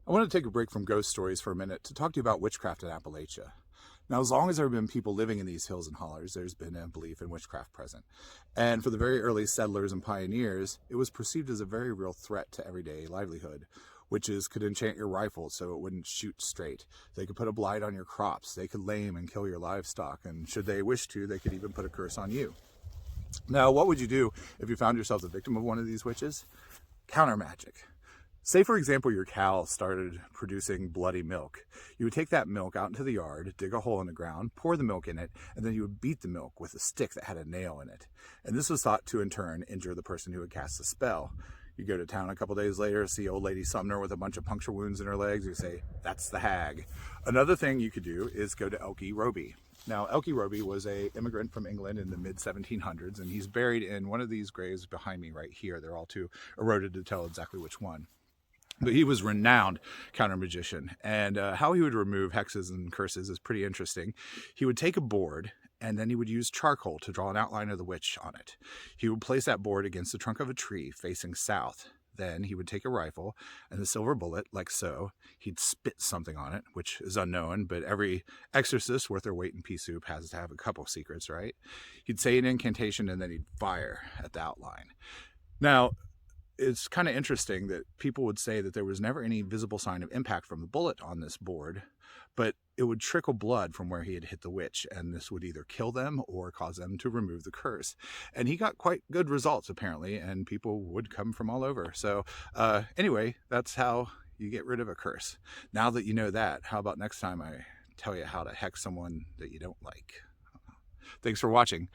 I want to take a break from ghost stories for a minute to talk to you about witchcraft in Appalachia. Now, as long as there have been people living in these hills and hollers, there's been a belief in witchcraft present. And for the very early settlers and pioneers, it was perceived as a very real threat to everyday livelihood. Witches could enchant your rifle so it wouldn't shoot straight. They could put a blight on your crops. They could lame and kill your livestock. And should they wish to, they could even put a curse on you. Now, what would you do if you found yourself the victim of one of these witches? Counter magic. Say, for example, your cow started producing bloody milk. You would take that milk out into the yard, dig a hole in the ground, pour the milk in it, and then you would beat the milk with a stick that had a nail in it. And this was thought to, in turn, injure the person who had cast the spell. You go to town a couple days later, see old lady Sumner with a bunch of puncture wounds in her legs. You say, that's the hag. Another thing you could do is go to Elky Roby. Now, Elky Roby was an immigrant from England in the mid-1700s, and he's buried in one of these graves behind me right here. They're all too eroded to tell exactly which one. But he was renowned counter magician, and how he would remove hexes and curses is pretty interesting. He would take a board, and then he would use charcoal to draw an outline of the witch on it. He would place that board against the trunk of a tree facing south. Then he would take a rifle and the silver bullet, like so. He'd spit something on it, which is unknown, but every exorcist worth their weight in pea soup has to have a couple secrets, right? He'd say an incantation, and then he'd fire at the outline. Now, it's kind of interesting that people would say that there was never any visible sign of impact from the bullet on this board, but it would trickle blood from where he had hit the witch, and this would either kill them or cause them to remove the curse. And he got quite good results, apparently, and people would come from all over. So anyway, that's how you get rid of a curse. Now that you know that, how about next time I tell you how to hex someone that you don't like? Thanks for watching.